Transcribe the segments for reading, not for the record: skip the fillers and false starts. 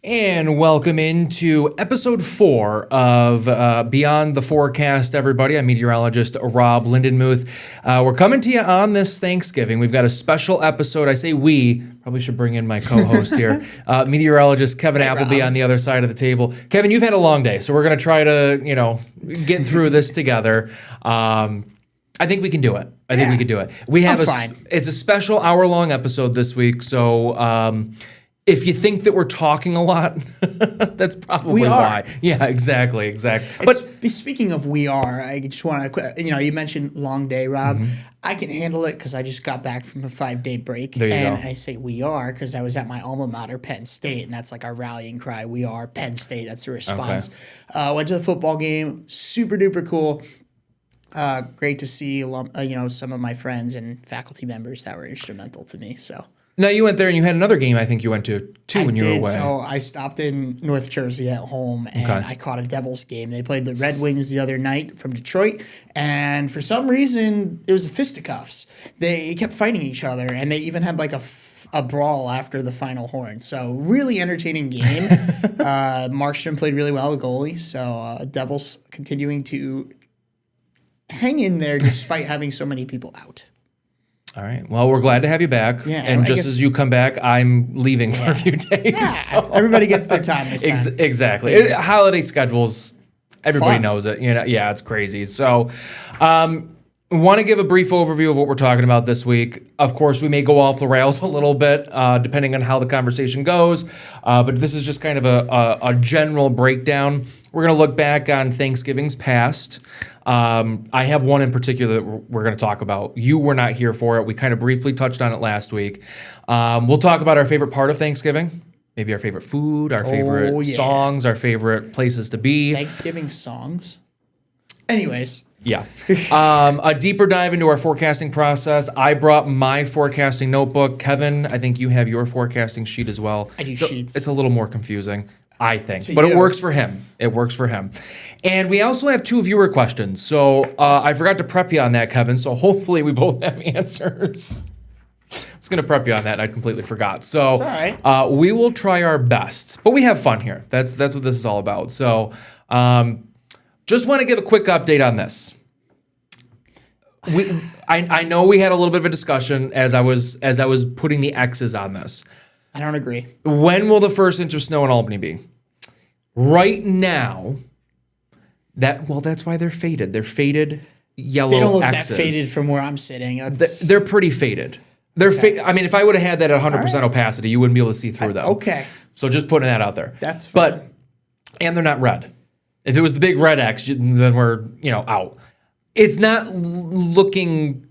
And welcome into episode 4 of Beyond the Forecast, everybody. I'm meteorologist Rob Lindenmuth. We're coming to you on this Thanksgiving. We've got a special episode. I say we, probably should bring in my co-host here, meteorologist Kevin Appleby on the other side of the table. Kevin, you've had a long day, so we're going to try to, get through this together. I think we can do it. I think we can do it. It's a special hour-long episode this week, so if you think that we're talking a lot, that's probably why. Yeah, exactly. But speaking of I just want to, you mentioned long day, Rob. Mm-hmm. I can handle it because I just got back from a 5-day break. There you go. I say we are because I was at my alma mater, Penn State, and that's like our rallying cry. We are Penn State. That's the response. Okay. Went to the football game. Super duper cool. Great to see some of my friends and faculty members that were instrumental to me. So. Now, you went there and you had another game I think you went to, too, when you were away. So I stopped in North Jersey at home, and I caught a Devils game. They played the Red Wings the other night from Detroit, and for some reason, it was a fisticuffs. They kept fighting each other, and they even had like a brawl after the final horn. So really entertaining game. Markstrom played really well, the goalie. So Devils continuing to hang in there despite having so many people out. All right. Well, we're glad to have you back. Yeah, and just as you come back, I'm leaving for a few days. Yeah, so. Everybody gets their time this time. Exactly. Holiday schedules, everybody knows it. Yeah, it's crazy. So, want to give a brief overview of what we're talking about this week. Of course, we may go off the rails a little bit, depending on how the conversation goes. But this is just kind of a general breakdown. We're going to look back on Thanksgiving's past. I have one in particular that we're going to talk about. You were not here for it. We kind of briefly touched on it last week. We'll talk about our favorite part of Thanksgiving, maybe our favorite food, our favorite songs, our favorite places to be. Thanksgiving songs? Anyways. Yeah. A deeper dive into our forecasting process. I brought my forecasting notebook. Kevin, I think you have your forecasting sheet as well. I do sheets. It's a little more confusing, I think. But it works for him. And we also have 2 viewer questions. So I forgot to prep you on that, Kevin. So hopefully we both have answers. I was going to prep you on that, and I completely forgot. So it's all right. We will try our best. But we have fun here. That's what this is all about. So just want to give a quick update on this. I know we had a little bit of a discussion as I was putting the X's on this. I don't agree. When will the first inch of snow in Albany be? Right now, that's why they're faded. They're faded yellow X's. They don't look that faded from where I'm sitting. They're pretty faded. They're I mean, if I would have had that at 100% opacity, you wouldn't be able to see through them. Okay. So just putting that out there. That's fine. And they're not red. If it was the big red X, then we're, out. It's not looking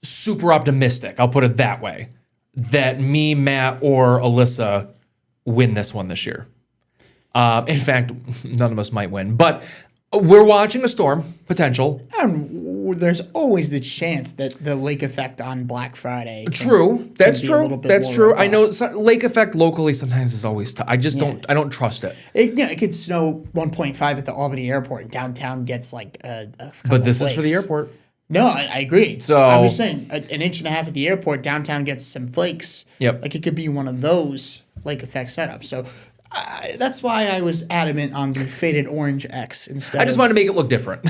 super optimistic, I'll put it that way, that me, Matt, or Alyssa win this one this year. In fact, none of us might win. But we're watching a storm, potential. And there's always the chance that the lake effect on Black Friday. That's true. I know lake effect locally sometimes is always tough. I just don't trust it. It could snow 1.5 at the Albany airport, and downtown gets like a couple But this flakes. is for the airport. No, I agree. So I was saying an inch and a half at the airport, downtown gets some flakes. Yep. Like it could be one of those lake effect setups. So that's why I was adamant on the faded orange X instead. I just wanted to make it look different.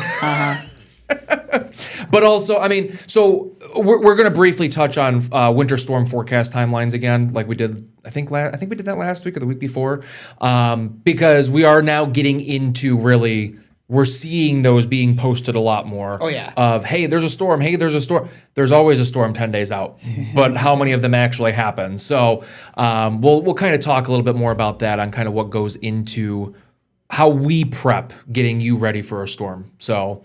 But also, I mean, so we're going to briefly touch on winter storm forecast timelines again, like we did. I think we did that last week or the week before, because we are now getting into really. We're seeing those being posted a lot more. Oh, yeah. Of, hey, there's a storm. Hey, there's a storm. There's always a storm 10 days out. But how many of them actually happen? So we'll kind of talk a little bit more about that on kind of what goes into how we prep getting you ready for a storm. So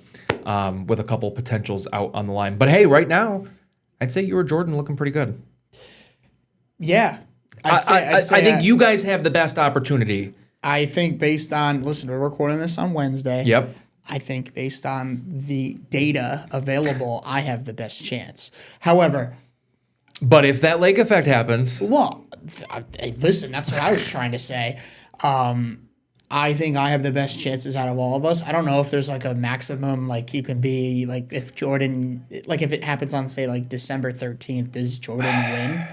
with a couple potentials out on the line. But, hey, right now, I'd say you or Jordan looking pretty good. Yeah. I think you guys have the best opportunity. I think based on, we're recording this on Wednesday. Yep. I think based on the data available, I have the best chance. However. But if that lake effect happens. Well, listen, that's what I was trying to say. I think I have the best chances out of all of us. I don't know if there's like a maximum, like you can be, like if Jordan, like if it happens on, say, like December 13th, does Jordan win?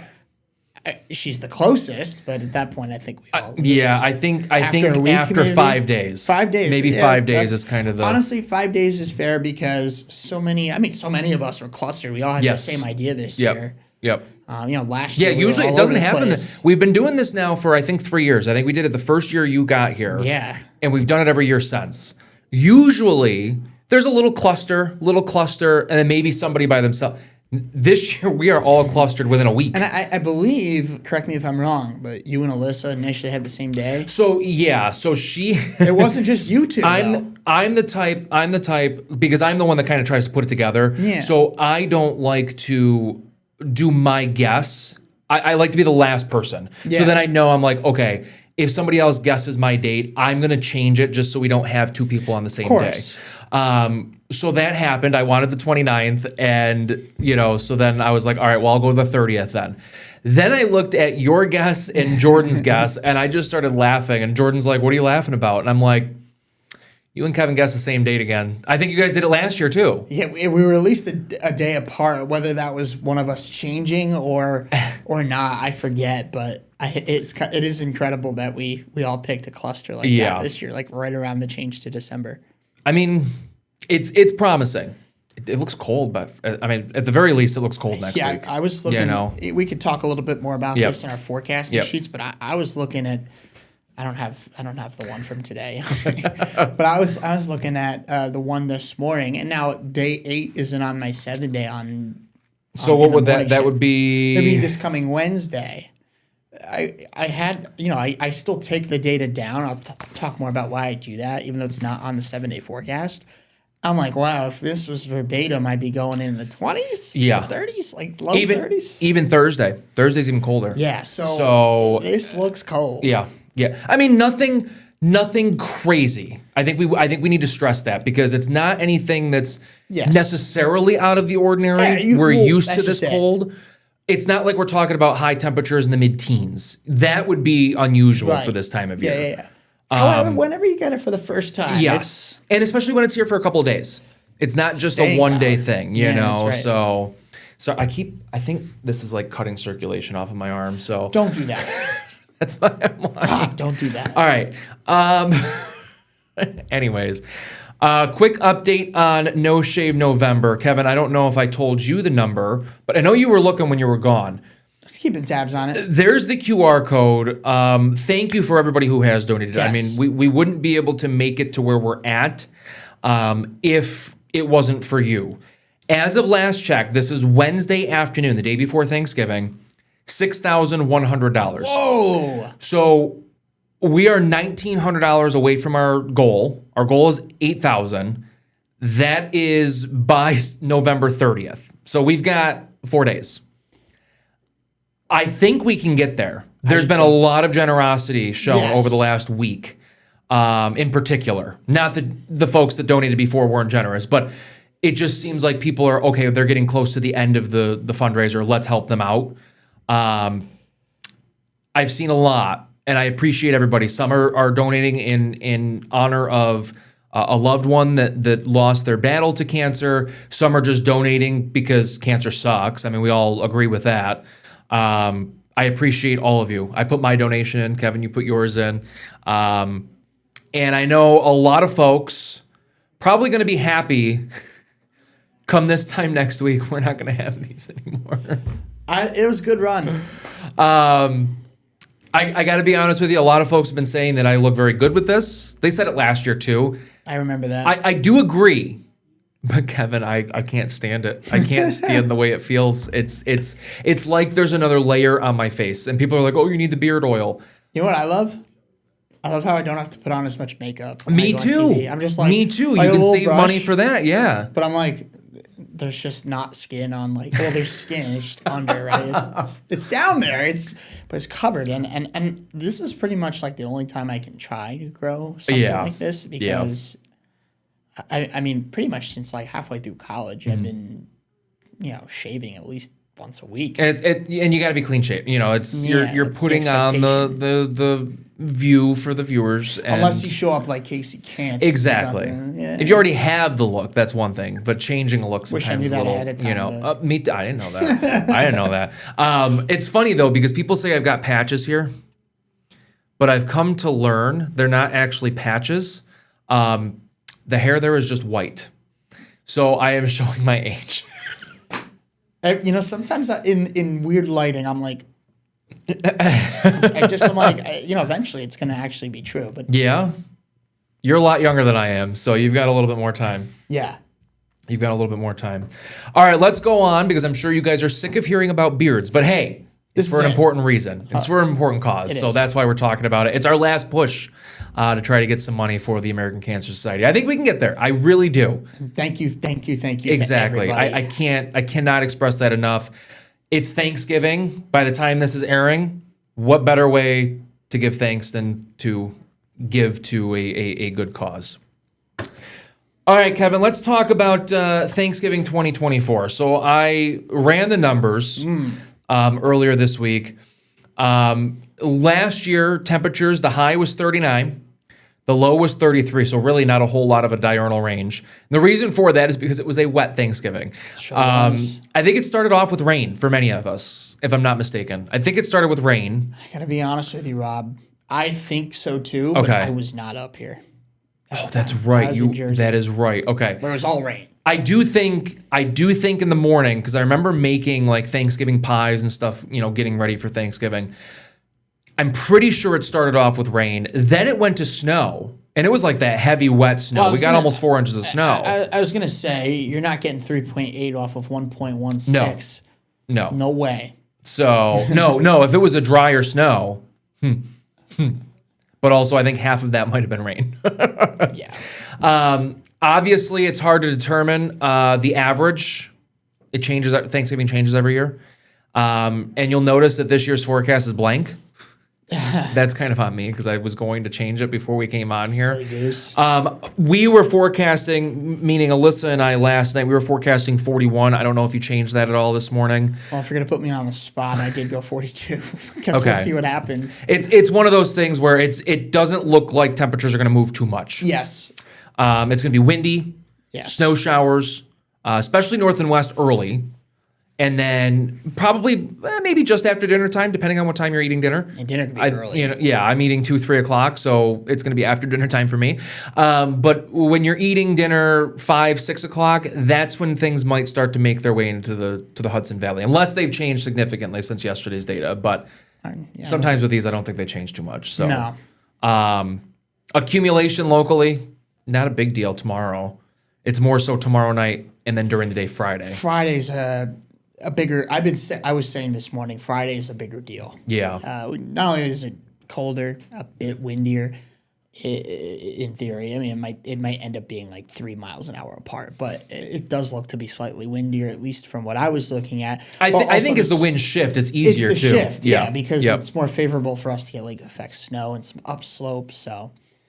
she's the closest, but at that point, I think we all. I think after 5 days. 5 days, maybe 5 days is kind of the. Honestly, 5 days is fair because so many of us were clustered. We all had the same idea this year. Yep. Last year. Usually it doesn't happen. We've been doing this now for I think 3 years. I think we did it the first year you got here. Yeah. And we've done it every year since. Usually there's a little cluster, and then maybe somebody by themselves. This year we are all clustered within a week. And I believe, correct me if I'm wrong, but you and Alyssa initially had the same day. So she. It wasn't just you two. I'm the type because I'm the one that kind of tries to put it together. Yeah. So I don't like to do my guess. I like to be the last person. Yeah. So then I know I'm like, okay, if somebody else guesses my date, I'm going to change it just so we don't have two people on the same day. So that happened. I wanted the 29th and, so then I was like, all right, well, I'll go the 30th then. Then I looked at your guess and Jordan's guess and I just started laughing and Jordan's like, what are you laughing about? And I'm like, you and Kevin guessed the same date again. I think you guys did it last year too. Yeah, we were at least a day apart. Whether that was one of us changing or not, I forget. But it is incredible that we all picked a cluster like that this year, like right around the change to December. I mean, it's promising. It looks cold, but I mean, at the very least, it looks cold next week. Yeah, I was looking. We could talk a little bit more about this in our forecasting sheets, but I was looking at. I don't have the one from today, but I was looking at the one this morning, and now day 8 isn't on my 7 day on. So what would that would be? It'd be this coming Wednesday. I still take the data down. I'll talk more about why I do that, even though it's not on the 7 day forecast. I'm like, wow, if this was verbatim, I'd be going in the 20s, 30s, like low 30s. Even Thursday. Thursday's even colder. Yeah, so this looks cold. Yeah. I mean, nothing crazy. I think we need to stress that because it's not anything that's necessarily out of the ordinary. We're used to this cold. It's not like we're talking about high temperatures in the mid-teens. That would be unusual for this time of year. Yeah. However, whenever you get it for the first time. Yes. And especially when it's here for a couple of days. It's not just a one-day thing, you know? Right. So I think this is like cutting circulation off of my arm, so. Don't do that. That's why I'm like. God, don't do that. All right. Anyways, quick update on No Shave November. Kevin, I don't know if I told you the number, but I know you were looking when you were gone. Just keeping tabs on it. There's the QR code. Thank you for everybody who has donated. Yes. I mean, we wouldn't be able to make it to where we're at if it wasn't for you. As of last check, this is Wednesday afternoon, the day before Thanksgiving, $6,100. Whoa! So we are $1,900 away from our goal. Our goal is $8,000. That is by November 30th. So we've got 4 days. I think we can get there. There's been a lot of generosity shown over the last week, in particular. Not the folks that donated before weren't generous, but it just seems like people are, okay, they're getting close to the end of the fundraiser. Let's help them out. I've seen a lot, and I appreciate everybody. Some are donating in honor of a loved one that lost their battle to cancer. Some are just donating because cancer sucks. I mean, we all agree with that. I appreciate all of you. I put my donation in. Kevin, you put yours in. And I know a lot of folks probably going to be happy come this time next week. We're not going to have these anymore. It was a good run. I got to be honest with you. A lot of folks have been saying that I look very good with this. They said it last year too. I remember that. I do agree. But Kevin, I can't stand it. I can't stand the way it feels. It's like there's another layer on my face. And people are like, oh, you need the beard oil. You know what I love? I love how I don't have to put on as much makeup. Me too. I'm just like, me too. Like you can save money for that. Yeah. But I'm like, there's just not skin on there's skin. It's just under, right? It's down there. But it's covered. And this is pretty much like the only time I can try to grow something like this because I mean, pretty much since like halfway through college, I've been, shaving at least once a week. And and you got to be clean shaved. It's you're putting on the view for the viewers. And unless you show up like Casey Cants. Exactly. Yeah. If you already have the look, that's one thing. But changing a look Wish I sometimes knew is a that little, ahead of time, I didn't know that. I didn't know that. It's funny though because people say I've got patches here, but I've come to learn they're not actually patches. The hair there is just white, so I am showing my age. Sometimes in weird lighting, I'm like, eventually it's going to actually be true. But yeah, you're a lot younger than I am, so you've got a little bit more time. Yeah. You've got a little bit more time. All right, let's go on because I'm sure you guys are sick of hearing about beards. But hey, it's for an important reason. It's for an important cause. So that's why we're talking about it. It's our last push to try to get some money for the American Cancer Society. I think we can get there. I really do. Thank you. Exactly. I cannot express that enough. It's Thanksgiving. By the time this is airing, what better way to give thanks than to give to a good cause? All right, Kevin, let's talk about Thanksgiving 2024. So I ran the numbers earlier this week. Last year, temperatures, the high was 39. The low was 33, so really not a whole lot of a diurnal range. The reason for that is because it was a wet Thanksgiving. I think it started off with rain for many of us, if I'm not mistaken. I think it started with rain. I gotta be honest with you, Rob. I think so too, but I was not up here. Oh, that's right. That is right. Okay. But it was all rain. I do think in the morning, because I remember making like Thanksgiving pies and stuff, getting ready for Thanksgiving. I'm pretty sure it started off with rain. Then it went to snow. And it was like that heavy, wet snow. Well, we got almost 4 inches of snow. I was going to say, you're not getting 3.8 off of 1.16. No. No way. So, no. If it was a drier snow. But also, I think half of that might have been rain. Yeah. Obviously, it's hard to determine the average. It changes. Thanksgiving changes every year. And you'll notice that this year's forecast is blank. That's kind of on me because I was going to change it before we came on here. We were forecasting, meaning Alyssa and I last night, we were forecasting 41. I don't know if you changed that at all this morning. Well, if you're going to put me on the spot, I did go 42. Guess we'll see what happens. It's one of those things where it doesn't look like temperatures are going to move too much. Yes. It's going to be windy, snow showers, especially north and west early. And then probably maybe just after dinner time, depending on what time you're eating dinner. And dinner can be early. I'm eating 2-3 o'clock, so it's going to be after dinner time for me. But when you're eating dinner 5-6 o'clock, that's when things might start to make their way into the Hudson Valley, unless they've changed significantly since yesterday's data. But sometimes with these, I don't think they change too much. So no. Accumulation locally, not a big deal tomorrow. It's more so tomorrow night and then during the day Friday. Friday's a bigger. I was saying this morning, Friday is a bigger deal. Yeah. Not only is it colder, a bit windier, in theory. I mean, it might end up being like 3 miles an hour apart, but it does look to be slightly windier, at least from what I was looking at. I think as the winds shift, it's easier it's the too. Shift, because it's more favorable for us to get lake effect snow and some upslope.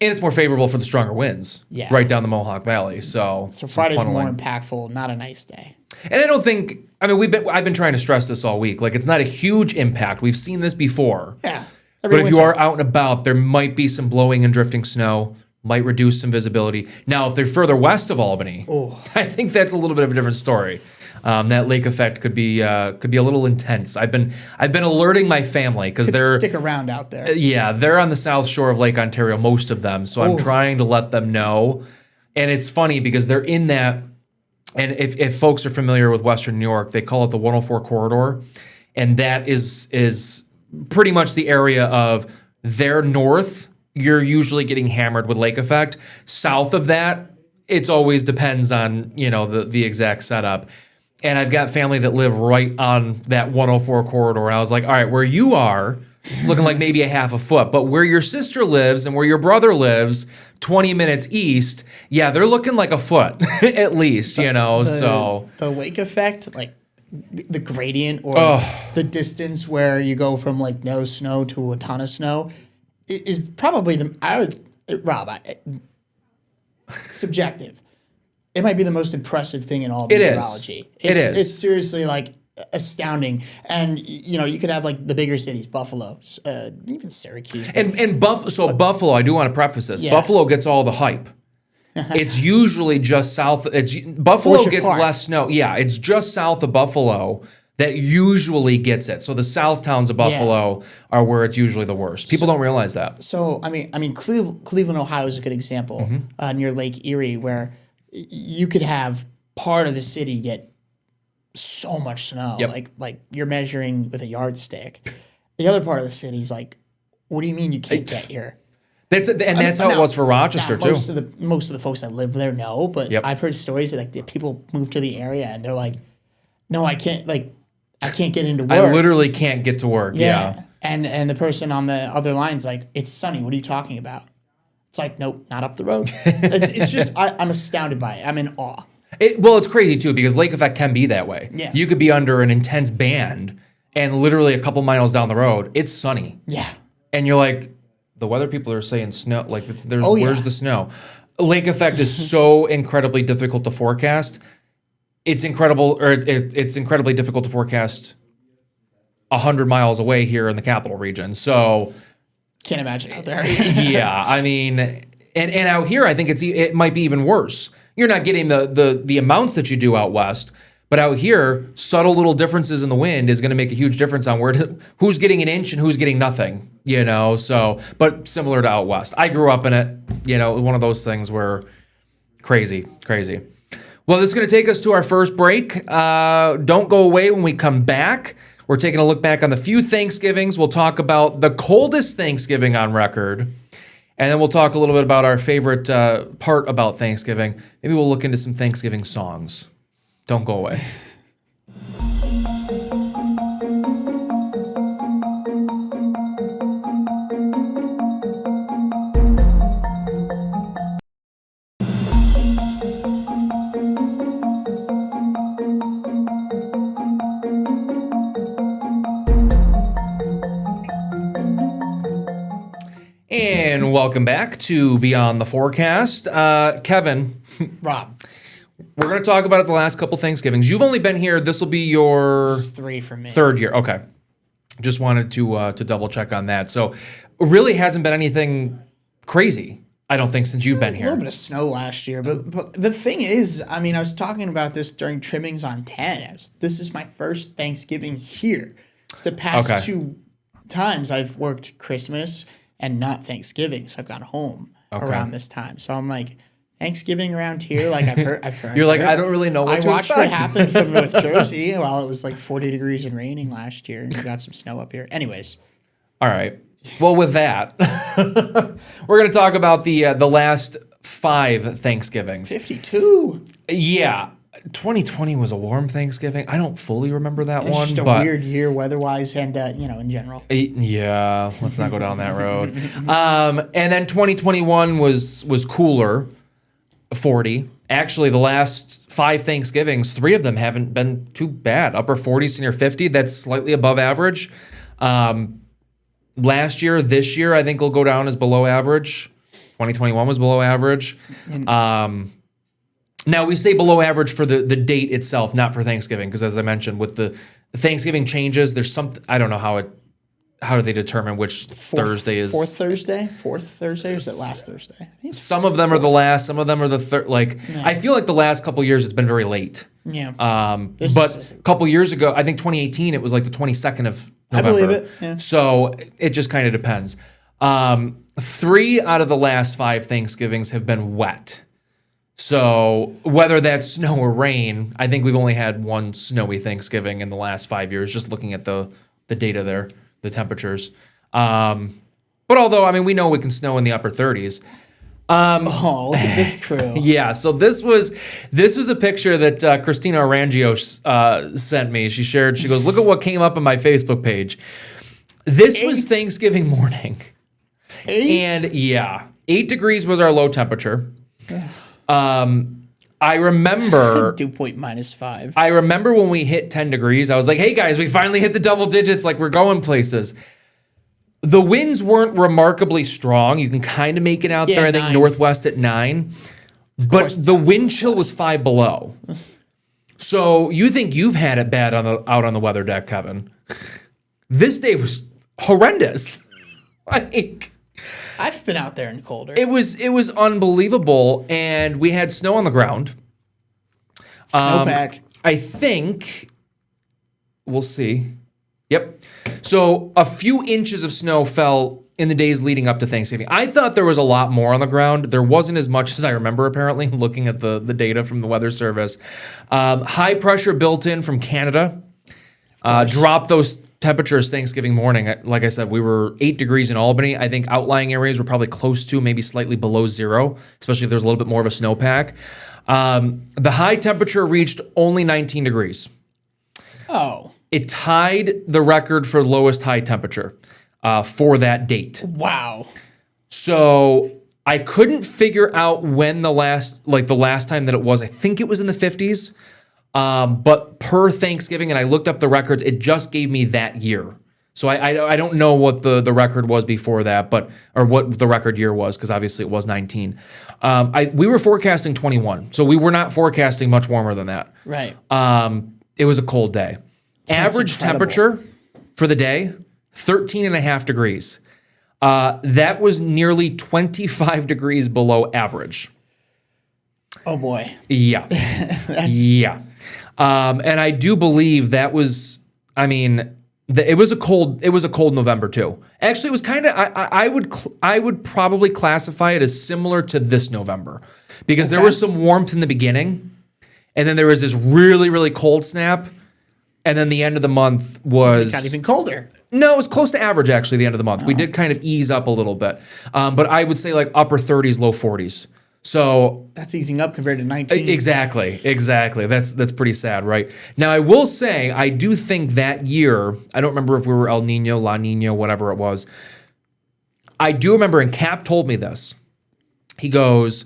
And it's more favorable for the stronger winds. Yeah. Right down the Mohawk Valley. So Friday's more impactful. Not a nice day. And I don't think. I mean, I've been trying to stress this all week. Like, it's not a huge impact. We've seen this before. Yeah. But if you are out and about, there might be some blowing and drifting snow. Might reduce some visibility. Now, if they're further west of Albany, I think that's a little bit of a different story. That lake effect could be a little intense. I've been alerting my family because they're stick around out there. They're on the south shore of Lake Ontario, most of them. So I'm trying to let them know. And it's funny because they're in that. And if folks are familiar with Western New York, they call it the 104 corridor, and that is pretty much the area of their north. You're usually getting hammered with lake effect. South of that, it's always depends on the exact setup. And I've got family that live right on that 104 corridor. And I was like, all right, where you are, it's looking like maybe a half a foot. But where your sister lives and where your brother lives, 20 minutes east, they're looking like a foot at least, so. The lake effect, like the gradient or the distance where you go from like no snow to a ton of snow is probably subjective. It might be the most impressive thing in all meteorology. It is. It's seriously like astounding. And you could have like the bigger cities, Buffalo, even Syracuse. And Buffalo, I do want to preface this. Yeah. Buffalo gets all the hype. It's usually just south. Buffalo Orchard gets Park. less snow. Yeah, it's just south of Buffalo that usually gets it. So the south towns of Buffalo are where it's usually the worst. People don't realize that. So I mean, Cleveland, Ohio is a good example near Lake Erie, where you could have part of the city get so much snow, like you're measuring with a yardstick. The other part of the city is like, what do you mean you can't get here? That's how it was for Rochester too. Most of the folks that live there know, but I've heard stories that like the people move to the area and they're like, no, I can't get into work. I literally can't get to work. Yeah. And the person on the other line's like, it's sunny. What are you talking about? It's like, nope, not up the road. It's just, I'm astounded by it. I'm in awe. It's crazy too because lake effect can be that way. Yeah. You could be under an intense band and literally a couple miles down the road, it's sunny. Yeah. And you're like, the weather people are saying snow. Like, where's the snow? Lake effect is so incredibly difficult to forecast. It's incredibly difficult to forecast 100 miles away here in the capital region. So can't imagine out there. Yeah, I mean, and out here, I think it might be even worse. You're not getting the amounts that you do out west, but out here, subtle little differences in the wind is going to make a huge difference on who's getting an inch and who's getting nothing. So, but similar to out west, I grew up in it. One of those things where crazy. Well, this is going to take us to our first break. Don't go away. When we come back, we're taking a look back on the few Thanksgivings. We'll talk about the coldest Thanksgiving on record. And then we'll talk a little bit about our favorite part about Thanksgiving. Maybe we'll look into some Thanksgiving songs. Don't go away. And welcome back to Beyond the Forecast. Kevin. Rob. We're going to talk about it the last couple Thanksgivings. You've only been here. This will be your This is 3 for me. third year. Okay. Just wanted to double check on that. So really hasn't been anything crazy, I don't think, since you've been here. A little bit of snow last year. But the thing is, I mean, I was talking about this during trimmings on 10. This is my first Thanksgiving here. It's the past 2 times I've worked Christmas and not Thanksgiving. So I've gone home around this time. So I'm like, Thanksgiving around here, like I've heard. You're like, I don't really know what to watched expect. what happened from North Jersey while it was like 40 degrees and raining last year. And we got some snow up here. Anyways. All right. Well, with that, we're going to talk about the last 5 Thanksgivings. 52. Yeah. 2020 was a warm Thanksgiving. I don't fully remember that one. It's just a weird year weather-wise and, in general. Yeah, let's not go down that road. And then 2021 was cooler, 40. Actually, the last 5 Thanksgivings, 3 of them haven't been too bad. Upper 40s to near 50. That's slightly above average. Last year, this year, I think will go down as below average. 2021 was below average. Now, we say below average for the date itself, not for Thanksgiving, because as I mentioned, with the Thanksgiving changes, there's something, I don't know how do they determine which Thursday is. Fourth Thursday? Or is it last Thursday? Some of them are the last, some of them are the third. I feel like the last couple of years it's been very late. Yeah. But a couple years ago, I think 2018, it was like the 22nd of November. I believe it. Yeah. So it just kind of depends. 3 out of the last 5 Thanksgivings have been wet. So whether that's snow or rain, I think we've only had 1 snowy Thanksgiving in the last 5 years, just looking at the data there, the temperatures. But although, I mean, we know we can snow in the upper 30s. Look at this crew. Yeah, so this was a picture that Christina Arangio sent me. She goes, look at what came up on my Facebook page. This was Thanksgiving morning. 8? And 8 degrees was our low temperature. I remember dew point -5. I remember when we hit 10 degrees, I was like, hey guys, we finally hit the double digits, like we're going places. The winds weren't remarkably strong. You can kind of make it out there, I think 9. northwest at 9. But the wind chill was 5 below. So you think you've had it bad out on the weather deck, Kevin? This day was horrendous. Like, I've been out there in colder. it was unbelievable, and we had snow on the ground. Snowpack. I think we'll see. Yep. So a few inches of snow fell in the days leading up to Thanksgiving. I thought there was a lot more on the ground. There wasn't as much as I remember, apparently, looking at the data from the Weather Service. High pressure built in from Canada dropped those temperatures Thanksgiving morning. Like I said, we were 8 degrees in Albany. I think outlying areas were probably close to, maybe slightly below zero, especially if there's a little bit more of a snowpack. The high temperature reached only 19 degrees. Oh. It tied the record for lowest high temperature for that date. Wow. So I couldn't figure out when the last time that it was. I think it was in the 50s. But per Thanksgiving, and I looked up the records, it just gave me that year. So I don't know what the record was before that, or what the record year was, because obviously it was 19. We were forecasting 21, so we were not forecasting much warmer than that. Right. It was a cold day. That's Average incredible. temperature for the day, 13 and a half degrees. That was nearly 25 degrees below average. Oh boy. Yeah. Yeah. And I do believe that was, it was a cold November too. Actually, it was kind of, I would probably classify it as similar to this November, because there was some warmth in the beginning, and then there was this really, really cold snap. And then the end of the month was... It got even colder. No, it was close to average, actually, the end of the month. We did kind of ease up a little bit. But I would say like upper 30s, low 40s. So... That's easing up compared to 19. Exactly. That's pretty sad, right? Now, I will say, I do think that year, I don't remember if we were El Nino, La Nina, whatever it was. I do remember, and Cap told me this. He goes,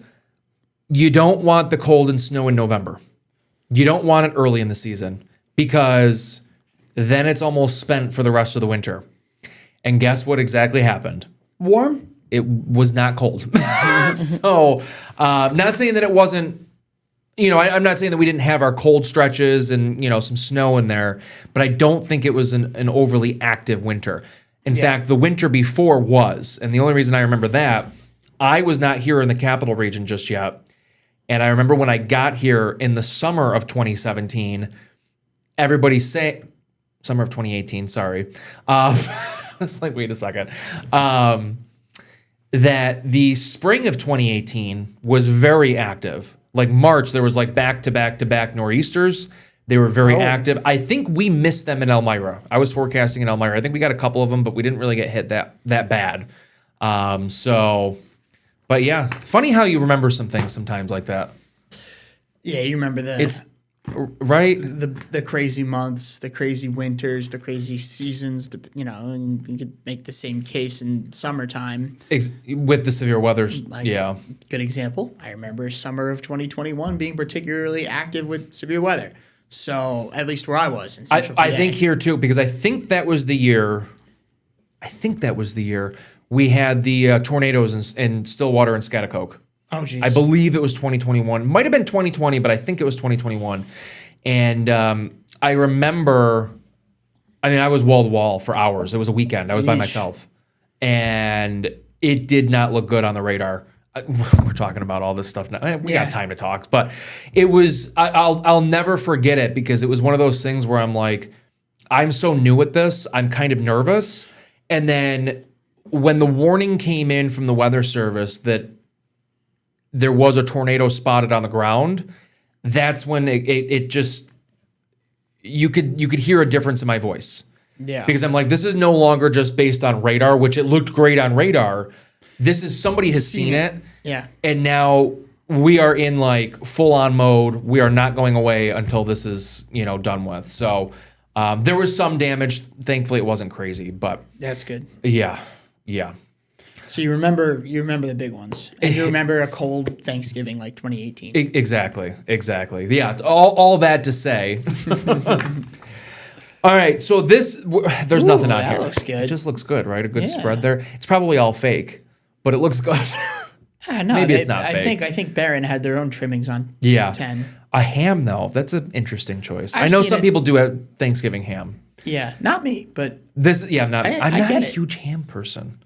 you don't want the cold and snow in November. You don't want it early in the season, because then it's almost spent for the rest of the winter. And guess what exactly happened? Warm? It was not cold. So, not saying that it wasn't, I'm not saying that we didn't have our cold stretches and, some snow in there, but I don't think it was an overly active winter. In fact, the winter before was, and the only reason I remember that, I was not here in the capital region just yet. And I remember when I got here in the summer of 2017, everybody say summer of 2018, sorry. It's like, wait a second. That the spring of 2018 was very active. Like March, there was like back-to-back nor'easters. They were very active. I think we missed them in Elmira. I was forecasting in Elmira. I think we got a couple of them, but we didn't really get hit that bad. But yeah, funny how you remember some things sometimes like that. Yeah, you remember that. It's right. The crazy months, the crazy winters, the crazy seasons, and you could make the same case in summertime. With the severe weather, yeah. Good example. I remember summer of 2021 being particularly active with severe weather. So at least where I was in Central PA. I think here too, because I think that was the year we had the tornadoes in Stillwater and Schaghticoke. Oh, geez. I believe it was 2021. Might have been 2020, but I think it was 2021. And I remember, I was wall to wall for hours. It was a weekend. I was by myself. And it did not look good on the radar. We're talking about all this stuff now. We got time to talk. But it was, I'll never forget it, because it was one of those things where I'm like, I'm so new at this. I'm kind of nervous. And then when the warning came in from the Weather Service that there was a tornado spotted on the ground, that's when it just, you could hear a difference in my voice. Yeah. Because I'm like, this is no longer just based on radar, which it looked great on radar. This is, somebody has seen it. Yeah. And now we are in like full on mode. We are not going away until this is, done with. So there was some damage. Thankfully it wasn't crazy, but that's good. Yeah. So you remember the big ones, and you remember a cold Thanksgiving like 2018. Exactly. Yeah. All that to say. All right. So there's nothing on here. That looks good. It just looks good, right? A good spread there. It's probably all fake, but it looks good. No, Maybe it's not fake. I think Barron had their own trimmings on Yeah. 10. A ham, though, that's an interesting choice. I've I know seen some it. people do a Thanksgiving ham. Yeah, not me, but I'm not I a get it. huge ham person.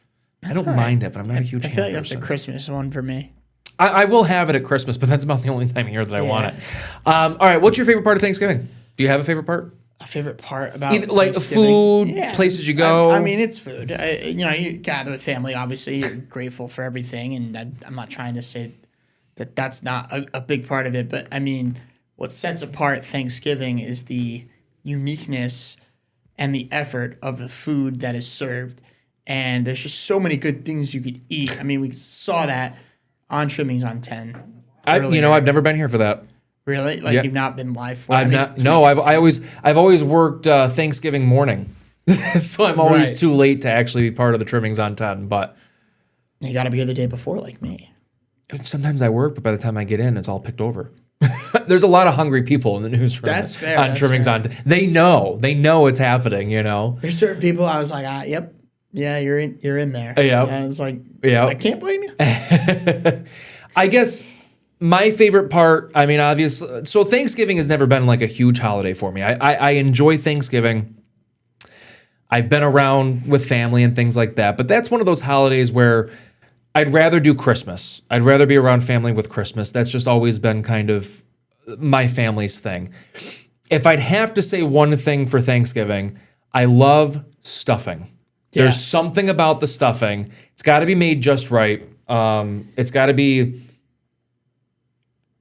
I That's don't all right. mind it, but I'm not a huge I ham feel like that's person. a Christmas one for me. I will have it at Christmas, but that's about the only time of year that I want Yeah. it. All right, what's your favorite part of Thanksgiving? Do you have a favorite part? A favorite part about Either, like Thanksgiving? food, Yeah. places you go. I mean, it's food. You gather with family. Obviously, you're grateful for everything, and I'm not trying to say that that's not a big part of it. But I mean, what sets apart Thanksgiving is the uniqueness and the effort of the food that is served. And there's just so many good things you could eat. I mean, we saw that on Trimmings on 10. I've never been here for that. Really? Like, Yeah. you've not been live for it? I've I mean, not. it No, makes I've always worked Thanksgiving morning, so I'm always Right. too late to actually be part of the Trimmings on 10. But You got to be here the day before, like me. sometimes I work, but by the time I get in, it's all picked over. There's a lot of hungry people in the newsroom. That's fair, On that's Trimmings fair. on 10. They know it's happening. You know. There's certain people I was like, yep, yeah, you're in there. Yeah. And I was like, Yeah. I can't blame you. I guess my favorite part, I mean, obviously, so Thanksgiving has never been like a huge holiday for me. I enjoy Thanksgiving. I've been around with family and things like that, but that's one of those holidays where I'd rather do Christmas. I'd rather be around family with Christmas. That's just always been kind of my family's thing. If I'd have to say one thing for Thanksgiving, I love stuffing. Yeah. There's something about the stuffing. It's got to be made just right. It's got to be,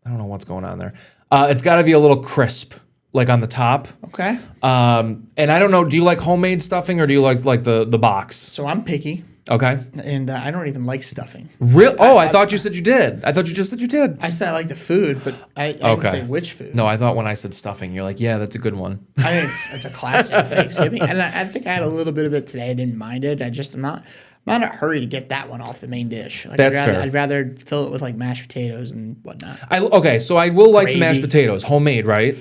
I don't know what's going on there. It's got to be a little crisp, like on the top. Okay. And I don't know, do you like homemade stuffing or do you like the box? So I'm picky, Okay. and I don't even like stuffing. Real? Oh, I thought you said you did. I thought you just said you did. I said I like the food, but I didn't Okay. say which food. No, I thought when I said stuffing, you're like, yeah, that's a good one. I think it's a classic Thanksgiving, and I think I had a little bit of it today. I didn't mind it. I'm not in a hurry to get that one off the main dish. Like, That's fair. I'd rather fill it with like mashed potatoes and whatnot. Okay, so I will like the mashed Gravy. potatoes, homemade, right?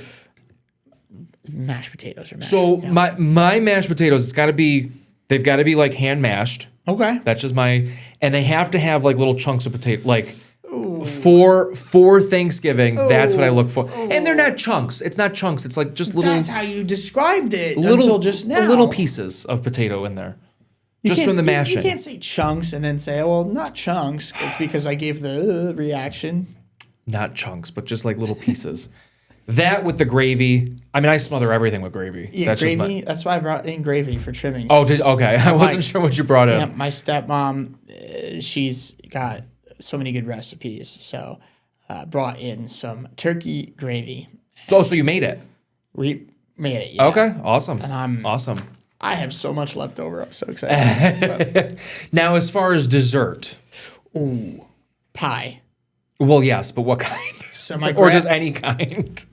Mashed potatoes or mashed. So yeah. my mashed potatoes, they've got to be like hand mashed. Okay. That's just and they have to have like little chunks of potato, like for Thanksgiving. That's what I look for. And they're not chunks. It's not chunks. It's like just little That's how you described it until just now. little pieces of potato in there, just from the mashing. You can't say chunks and then say, well, not chunks, because I gave the reaction. Not chunks, but just like little pieces. That with the gravy. I mean, I smother everything with gravy. Yeah, That's just gravy. That's why I brought in gravy for trimming. okay. I wasn't sure what you brought in. Yeah, my stepmom, she's got so many good recipes. So brought in some turkey gravy. So you made it. We made it. Yeah. Okay, awesome. And awesome. I have so much left over. I'm so excited. Now, as far as dessert, Ooh, pie. well, yes, but what kind? So my Or just any kind.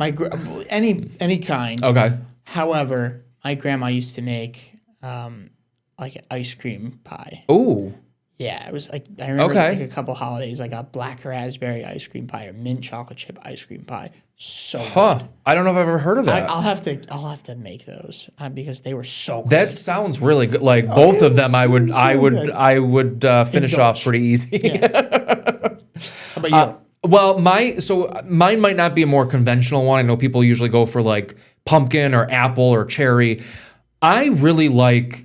any kind. Okay. However, my grandma used to make like an ice cream pie. Ooh. Yeah, it was like I remember Okay. like a couple holidays. I got black raspberry ice cream pie or mint chocolate chip ice cream pie. So Huh. good. I don't know if I've ever heard of that. I'll have to make those because they were so good. That sounds really good. Like both of them, I would good. finish off pretty easy. How about you? Well, mine might not be a more conventional one. I know people usually go for like pumpkin or apple or cherry. I really like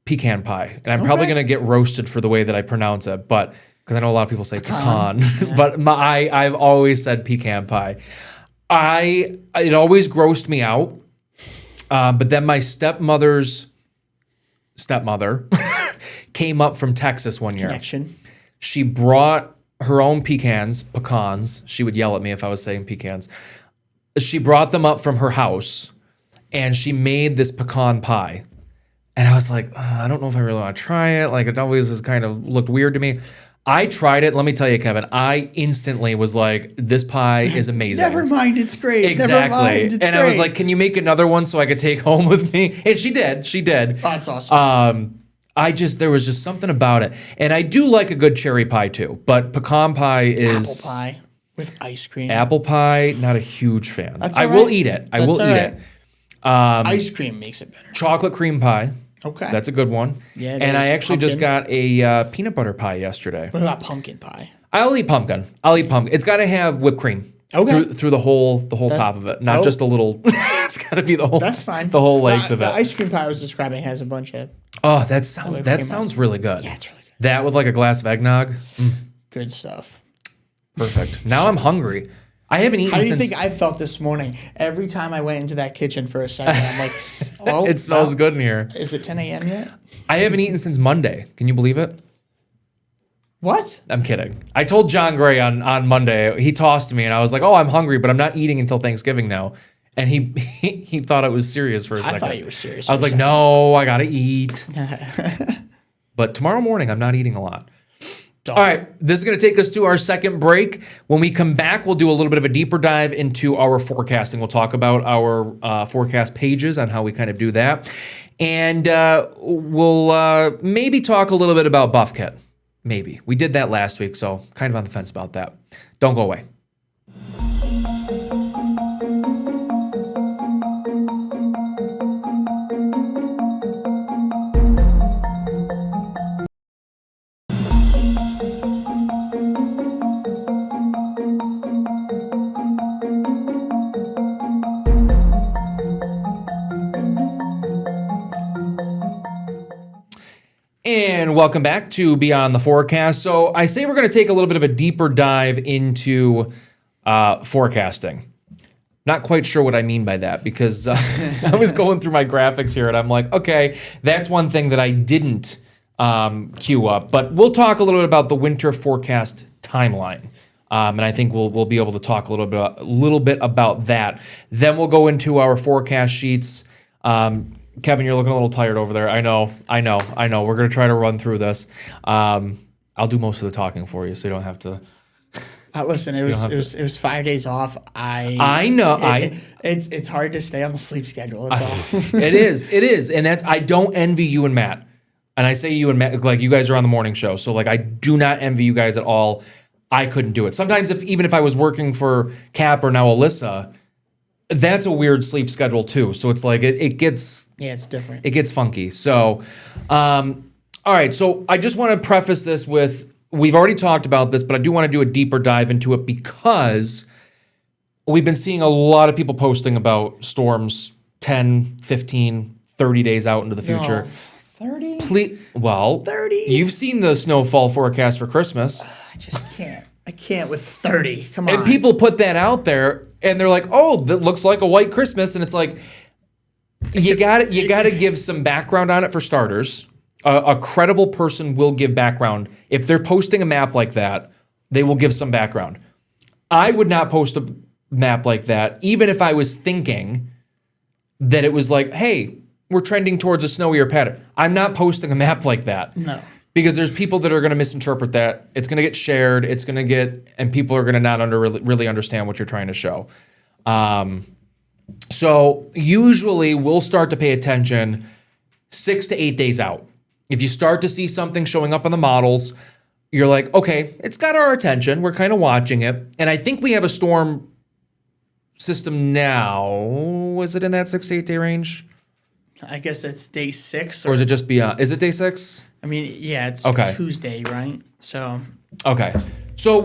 pecan pie, and I'm probably going to get roasted for the way that I pronounce it, but because I know a lot of people say pecan, but I've always said pecan pie. It always grossed me out, but then my stepmother's stepmother came up from Texas one year. Connection. She brought her own pecans. She would yell at me if I was saying pecans. She brought them up from her house, and she made this pecan pie. And I was like, I don't know if I really want to try it. Like, it always has kind of looked weird to me. I tried it. Let me tell you, Kevin, I instantly was like, this pie is amazing. Never mind, it's great. Exactly. Never mind, it's and great. I was like, can you make another one so I could take home with me? And she did. Oh, that's awesome. There was just something about it. And I do like a good cherry pie too, but pecan pie is... Apple pie with ice cream. Apple pie, not a huge fan. That's I all will right. eat it. I That's will all eat right. it. Ice cream makes it better. Chocolate cream pie. Okay. That's a good one. Yeah, it and is. I actually just Pumpkin. got a peanut butter pie yesterday. What about pumpkin pie? I'll eat pumpkin. It's got to have whipped cream through the whole top of it, not just a little. It's got to be the whole. That's fine. The whole length of it. The ice cream pie I was describing has a bunch of. Oh, that sounds really good. Yeah, it's really good. That with like a glass of eggnog. Good stuff. Perfect. Now I'm hungry. I haven't eaten How do you since. think I felt this morning? Every time I went into that kitchen for a second, I'm like, oh, It smells good in here. Is it 10 a.m. yet? I haven't eaten since Monday. Can you believe it? What? I'm kidding. I told John Gray on Monday. He tossed me, and I was like, "Oh, I'm hungry, but I'm not eating until Thanksgiving now." And he thought it was serious for a second. I thought you were serious. I was like, "No, I gotta eat." But tomorrow morning, I'm not eating a lot. All right, this is going to take us to our second break. When we come back, we'll do a little bit of a deeper dive into our forecasting. We'll talk about our forecast pages on how we kind of do that. And we'll maybe talk a little bit about Buff Kit. Maybe. We did that last week, so kind of on the fence about that. Don't go away. And welcome back to Beyond the Forecast. So I say we're going to take a little bit of a deeper dive into forecasting. Not quite sure what I mean by that because I was going through my graphics here and I'm like, okay, that's one thing that I didn't queue up. But we'll talk a little bit about the winter forecast timeline. And I think we'll be able to talk a little bit about that. Then we'll go into our forecast sheets. Kevin, you're looking a little tired over there. I know. We're going to try to run through this. I'll do most of the talking for you, so you don't have to. Listen, it was 5 days off. I know. It's hard to stay on the sleep schedule. That's all. It is, and I don't envy you and Matt. And I say you and Matt, like you guys are on the morning show, so like I do not envy you guys at all. I couldn't do it. Sometimes even if I was working for Cap or now Alyssa. That's a weird sleep schedule too. So it's like it gets it's different. It gets funky. So, all right. So I just want to preface this with we've already talked about this, but I do want to do a deeper dive into it because we've been seeing a lot of people posting about storms 10, 15, 30 days out into the future. 30? 30. You've seen the snowfall forecast for Christmas. I just can't. I can't with 30. Come on. And people put that out there. And they're like, "Oh, that looks like a white Christmas," and it's like, you got to give some background on it for starters. A credible person will give background if they're posting a map like that. They will give some background. I would not post a map like that, even if I was thinking that it was like, "Hey, we're trending towards a snowier pattern." I'm not posting a map like that. No. Because there's people that are going to misinterpret that. It's going to get shared. And people are going to not really understand what you're trying to show. So usually we'll start to pay attention 6 to 8 days out. If you start to see something showing up on the models, you're like, okay, it's got our attention. We're kind of watching it. And I think we have a storm system now. Is it in that 6 to 8 day range? I guess it's day 6. Or is it just beyond? Is it day 6? I mean, yeah, it's Tuesday, right? So. Okay. So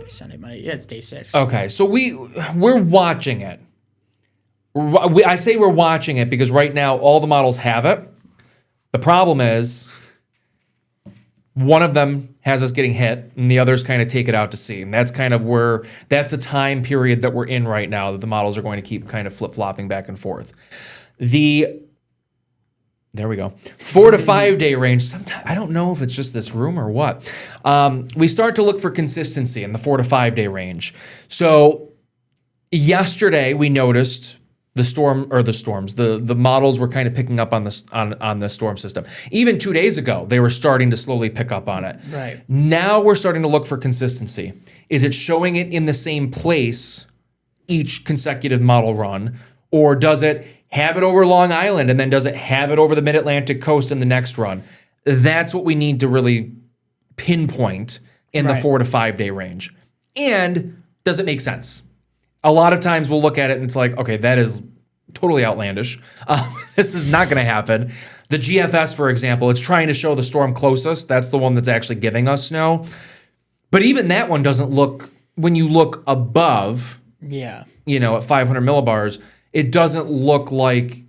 Sunday, Monday. Yeah, it's day 6. Okay. So we're watching it. I say we're watching it because right now all the models have it. The problem is one of them has us getting hit and the others kind of take it out to sea. And that's kind of that's the time period that we're in right now that the models are going to keep kind of flip-flopping back and forth. There we go. 4 to 5 day range. Sometimes I don't know if it's just this room or what. We start to look for consistency in the 4 to 5 day range. So yesterday we noticed the models were kind of picking up on the storm system. Even 2 days ago, they were starting to slowly pick up on it. Right. Now we're starting to look for consistency. Is it showing it in the same place each consecutive model run, or does it have it over Long Island, and then does it have it over the Mid-Atlantic coast in the next run? That's what we need to really pinpoint in the 4 to 5 day range. And does it make sense? A lot of times we'll look at it and it's like, okay, that is totally outlandish. This is not going to happen. The GFS, for example, it's trying to show the storm closest. That's the one that's actually giving us snow. But even that one doesn't look, when you look above, Yeah. at 500 millibars, it doesn't look like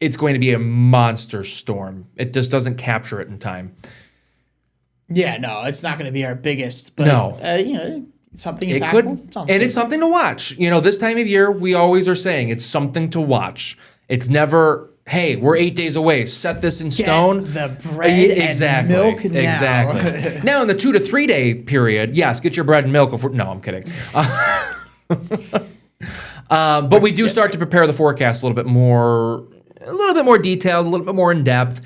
it's going to be a monster storm. It just doesn't capture it in time. Yeah, no, it's not going to be our biggest, but No. Something It impactful. could, Something. and it's something to watch. This time of year, we always are saying it's something to watch. It's never, hey, we're 8 days away. Set this in stone. The bread and milk now. Exactly. Now, in the 2 to 3 day period, yes, get your bread and milk. No, I'm kidding. But we do start to prepare the forecast a little bit more detailed, a little bit more in depth.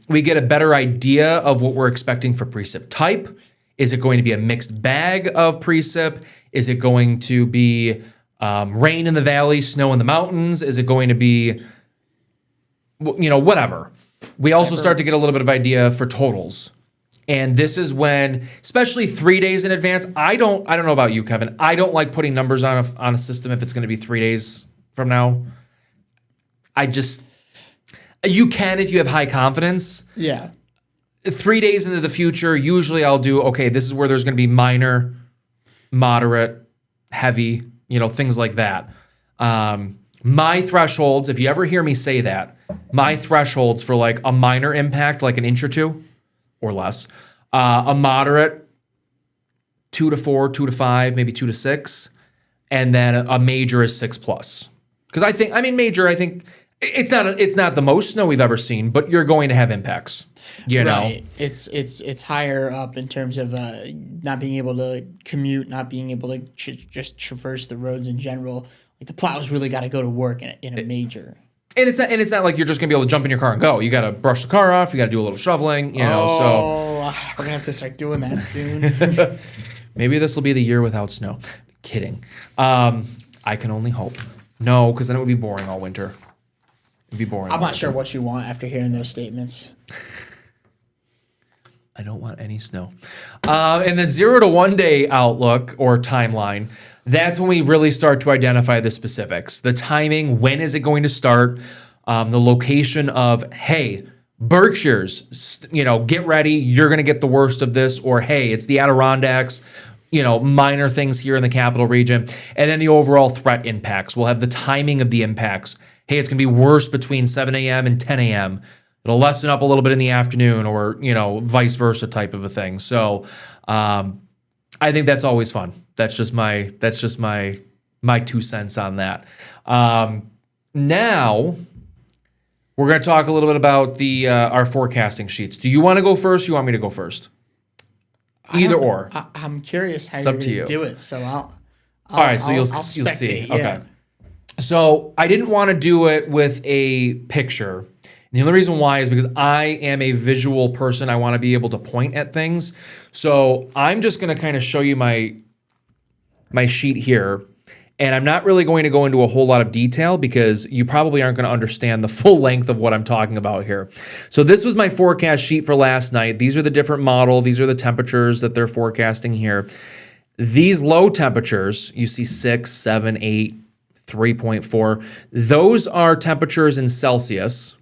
We get a better idea of what we're expecting for precip type. Is it going to be a mixed bag of precip? Is it going to be rain in the valley, snow in the mountains? Is it going to be, whatever. We also start to get a little bit of idea for totals. And this is when, especially 3 days in advance, I don't know about you, Kevin. I don't like putting numbers on a system if it's going to be 3 days from now. You can if you have high confidence. Yeah. 3 days into the future, usually I'll do, okay, this is where there's going to be minor, moderate, heavy, things like that. My thresholds, if you ever hear me say that, my thresholds for like a minor impact, like an inch or two or less, a moderate, 2 to 4, 2 to 5, maybe 2 to 6, and then a major is 6+. Because major, I think it's not the most snow we've ever seen, but you're going to have impacts. Right. It's higher up in terms of not being able to commute, not being able to just traverse the roads in general. Like the plows really got to go to work in a major. And it's not like you're just gonna be able to jump in your car and go. You got to brush the car off. You got to do a little shoveling. So we're gonna have to start doing that soon. Maybe this will be the year without snow. Kidding. I can only hope. No, because then it would be boring all winter. It'd be boring. I'm not sure what you want after hearing those statements. I don't want any snow. And then 0 to 1 day outlook or timeline, that's when we really start to identify the specifics. The timing, when is it going to start? The location of, hey, Berkshires, get ready, you're going to get the worst of this. Or, hey, it's the Adirondacks, minor things here in the capital region. And then the overall threat impacts. We'll have the timing of the impacts. Hey, it's going to be worse between 7 a.m. and 10 a.m. It'll lessen up a little bit in the afternoon or, vice versa type of a thing. So I think that's always fun. That's just my 2 cents on that. Now we're going to talk a little bit about our forecasting sheets. Do you want to go first? Or you want me to go first? Either or. I'm curious how you're going to do it. So all right. So you'll see. Yeah. Okay. So I didn't want to do it with a picture. The only reason why is because I am a visual person. I want to be able to point at things. So I'm just going to kind of show you my sheet here. And I'm not really going to go into a whole lot of detail because you probably aren't going to understand the full length of what I'm talking about here. So this was my forecast sheet for last night. These are the different model. These are the temperatures that they're forecasting here. These low temperatures, you see 6, 7, 8, 3.4. Those are temperatures in Celsius.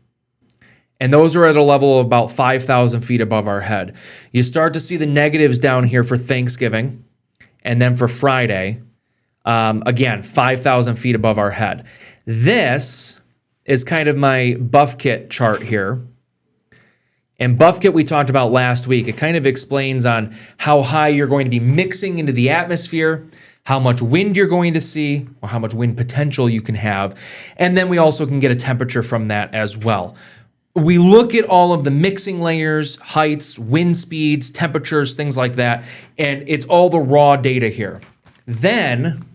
And those are at a level of about 5,000 feet above our head. You start to see the negatives down here for Thanksgiving. And then for Friday, again, 5,000 feet above our head. This is kind of my buff kit chart here. And buff kit we talked about last week. It kind of explains on how high you're going to be mixing into the atmosphere, how much wind you're going to see, or how much wind potential you can have. And then we also can get a temperature from that as well. We look at all of the mixing layers, heights, wind speeds, temperatures, things like that, and it's all the raw data here. Then,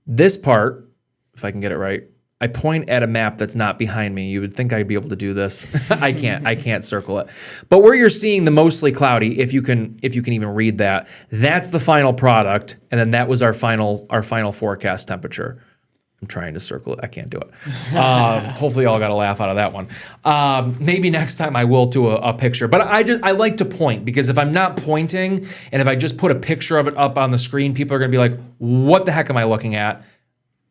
this part, if I can get it right, I point at a map that's not behind me. You would think I'd be able to do this. I can't circle it. But where you're seeing the mostly cloudy, if you can even read that, that's the final product, and then that was our final forecast temperature. I'm trying to circle it. I can't do it. Hopefully y'all got a laugh out of that one. Maybe next time I will do a picture. But I like to point because if I'm not pointing and if I just put a picture of it up on the screen, people are going to be like, what the heck am I looking at?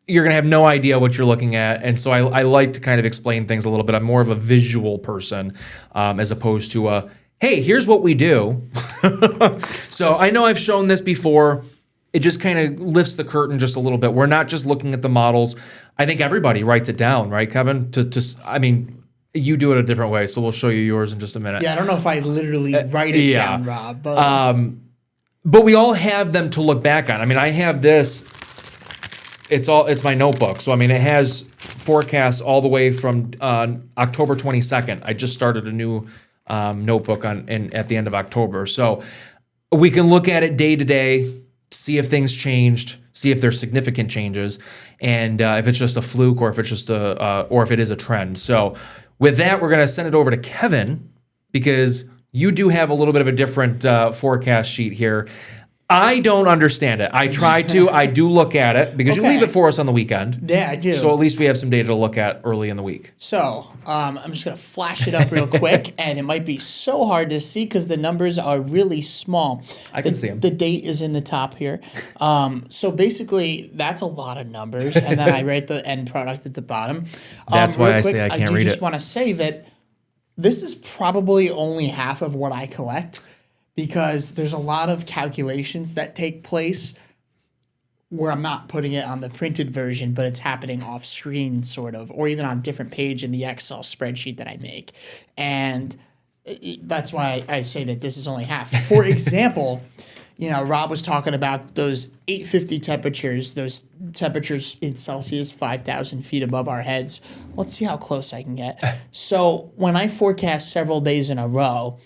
you're going to have no idea what you're looking at. And so I like to kind of explain things a little bit. I'm more of a visual person as opposed to a, hey, here's what we do. So I know I've shown this before. It just kind of lifts the curtain just a little bit. We're not just looking at the models. I think everybody writes it down, right, Kevin? I mean, you do it a different way, so we'll show you yours in just a minute. Yeah, I don't know if I literally write it down, Rob. But we all have them to look back on. I mean, I have this. It's my notebook. So I mean, it has forecasts all the way from October 22nd. I just started a new notebook at the end of October. So we can look at it day to day, see if things changed, see if there's significant changes, and if it's just a fluke or if it's just or if it is a trend. So with that, we're gonna send it over to Kevin because you do have a little bit of a different forecast sheet here. I don't understand it. I try to. I do look at it because you leave it for us on the weekend. Yeah, I do. So at least we have some data to look at early in the week. So I'm just going to flash it up real quick, and it might be so hard to see because the numbers are really small. I can see them. The date is in the top here. So basically, that's a lot of numbers, and then I write the end product at the bottom. That's why I say I can't read it. I just want to say that this is probably only half of what I collect, because there's a lot of calculations that take place where I'm not putting it on the printed version, but it's happening off screen sort of, or even on a different page in the Excel spreadsheet that I make. And that's why I say that this is only half. For example, Rob was talking about those 850 temperatures, those temperatures in Celsius, 5,000 feet above our heads. Let's see how close I can get. So when I forecast several days in a row,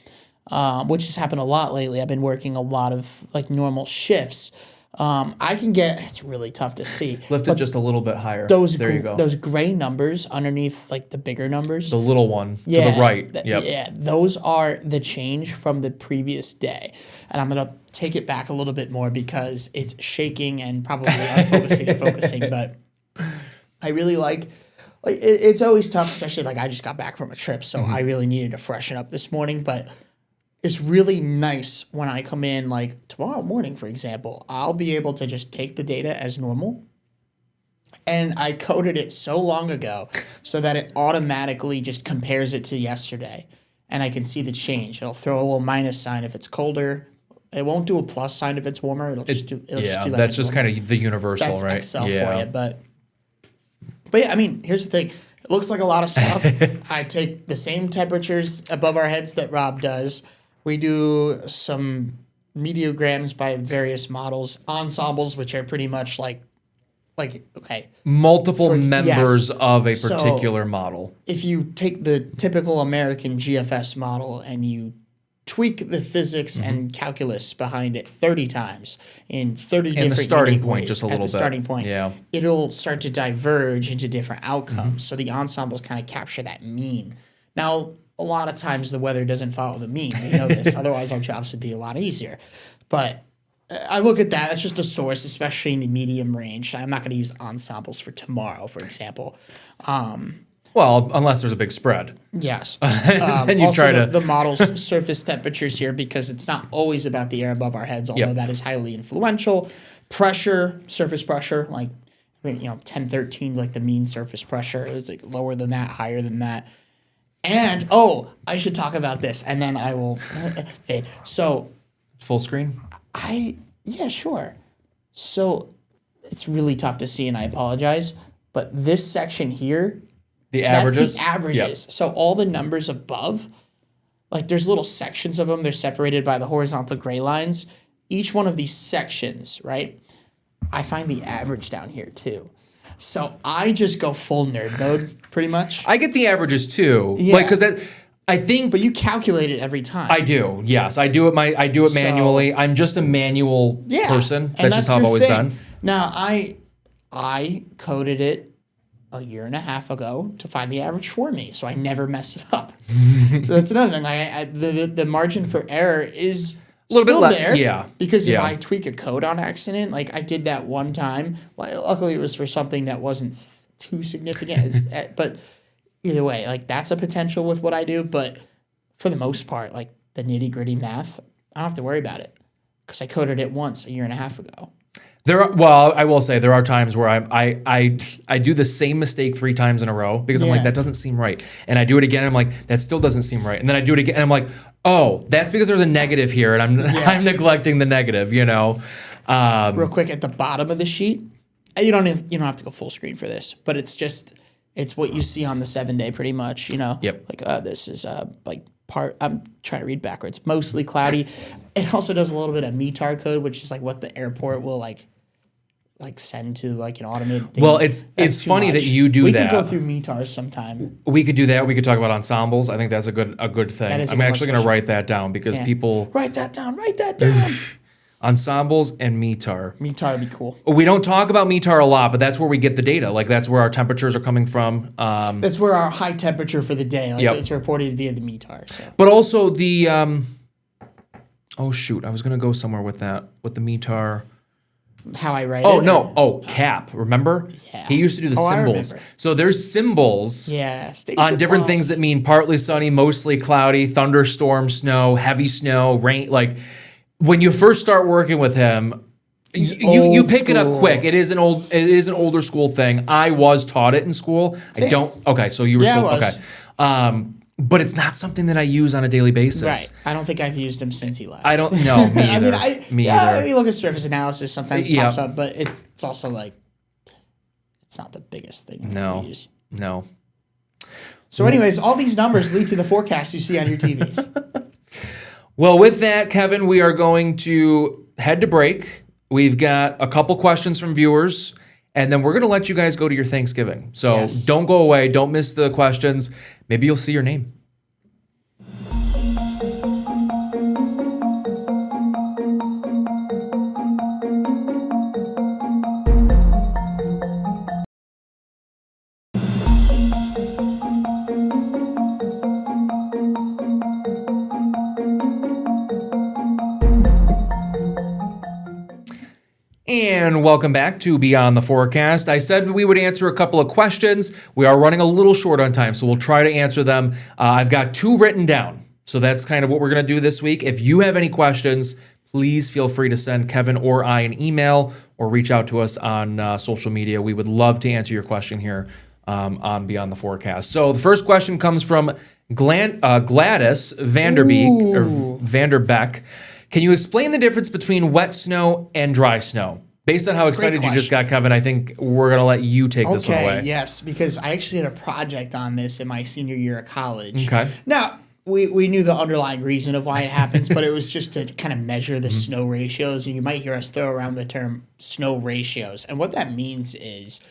which has happened a lot lately. I've been working a lot of normal shifts. I can get, it's really tough to see. Lift it just a little bit higher. There you go. Those gray numbers underneath the bigger numbers. The little one to the right. Yep. Yeah, those are the change from the previous day. And I'm going to take it back a little bit more because it's shaking and probably unfocusing and focusing. But I really it's always tough, especially I just got back from a trip. So I really needed to freshen up this morning. But it's really nice when I come in, tomorrow morning, for example, I'll be able to just take the data as normal. And I coded it so long ago so that it automatically just compares it to yesterday. And I can see the change. It'll throw a little minus sign if it's colder. It won't do a plus sign if it's warmer. It'll just do that's just kind of the universal, that's right? Excel for you. But yeah, I mean, here's the thing. It looks like a lot of stuff. I take the same temperatures above our heads that Rob does. We do some mediograms by various models, ensembles, which are pretty much multiple members of a particular model. If you take the typical American GFS model and you tweak the physics and calculus behind it 30 times in 30 different the starting ways, point just a little bit. Starting point, yeah, it'll start to diverge into different outcomes. So the ensembles kind of capture that mean. Now, a lot of times the weather doesn't follow the mean. We know this. Otherwise, our jobs would be a lot easier. But I look at that. That's just a source, especially in the medium range. I'm not going to use ensembles for tomorrow, for example. Well, unless there's a big spread. Yes. Then you try to the model's surface temperatures here, because it's not always about the air above our heads, although that is highly influential. Pressure, surface pressure, 1013, the mean surface pressure is lower than that, higher than that. And, I should talk about this, and then I will fade. So, full screen? Yeah, sure. So, it's really tough to see, and I apologize, but this section here, the averages? That's the averages. Yep. So, all the numbers above, there's little sections of them. They're separated by the horizontal gray lines. Each one of these sections, right? I find the average down here, too. So I just go full nerd mode, pretty much. I get the averages too, because I think. But you calculate it every time. I do. Yes, I do it manually. I'm just a manual person. That's just how I've always been. Now I coded it a year and a half ago to find the average for me, so I never mess it up. So that's another thing. The margin for error is a little bit there. Yeah. Because if I tweak a code on accident, I did that one time. Luckily, it was for something that wasn't too significant. But either way, that's a potential with what I do. But for the most part, the nitty gritty math, I don't have to worry about it because I coded it once a year and a half ago. Well, I will say there are times where I do the same mistake 3 times in a row because I'm like, that doesn't seem right. And I do it again, and I'm like, that still doesn't seem right. And then I do it again, and I'm like, oh, that's because there's a negative here, and I'm neglecting the negative, Real quick, at the bottom of the sheet, you don't have to go full screen for this, but it's what you see on the 7-day pretty much, Yep. Like this is I'm trying to read backwards. Mostly cloudy. It also does a little bit of METAR code, which is like what the airport will like send to like an automated thing. Well, it's funny that you do that. We could go through METARs sometime. We could do that. We could talk about ensembles. I think that's a good thing. I'm actually going to write that down because people write that down. Ensembles and METAR. METAR would be cool. We don't talk about METAR a lot, but that's where we get the data. Like that's where our temperatures are coming from. That's where our high temperature for the day. It's reported via the METAR. So. But also the oh shoot, I was gonna go somewhere with that with the METAR. How I write it. Oh no, CAP. Remember? Yeah. He used to do the symbols. So there's symbols. Yeah. On different things that mean partly sunny, mostly cloudy, thunderstorm, snow, heavy snow, rain. Like when you first start working with him, you pick it up quick. It is an older school thing. I was taught it in school. Same. I don't. Okay, so you were still I was. okay. But it's not something that I use on a daily basis. Right. I don't think I've used him since he left. I don't know. Me either. Me either. You look at surface analysis, sometimes it pops up, but it's also like it's not the biggest thing. No. So, anyways, all these numbers lead to the forecast you see on your TVs. Well, with that, Kevin, we are going to head to break. We've got a couple questions from viewers, and then we're going to let you guys go to your Thanksgiving. So Don't go away. Don't miss the questions. Maybe you'll see your name. And welcome back to Beyond the Forecast. I said we would answer a couple of questions. We are running a little short on time, so we'll try to answer them. I've got 2 written down, so that's kind of what we're going to do this week. If you have any questions, please feel free to send Kevin or I an email or reach out to us on social media. We would love to answer your question here on Beyond the Forecast. So the first question comes from Gladys Vanderbeck. Can you explain the difference between wet snow and dry snow? Based on how excited you just got, Kevin, I think we're going to let you take this one away. Yes, because I actually had a project on this in my senior year of college. Okay. Now, we knew the underlying reason of why it happens, but it was just to kind of measure the snow ratios, and you might hear us throw around the term snow ratios. And what that means is,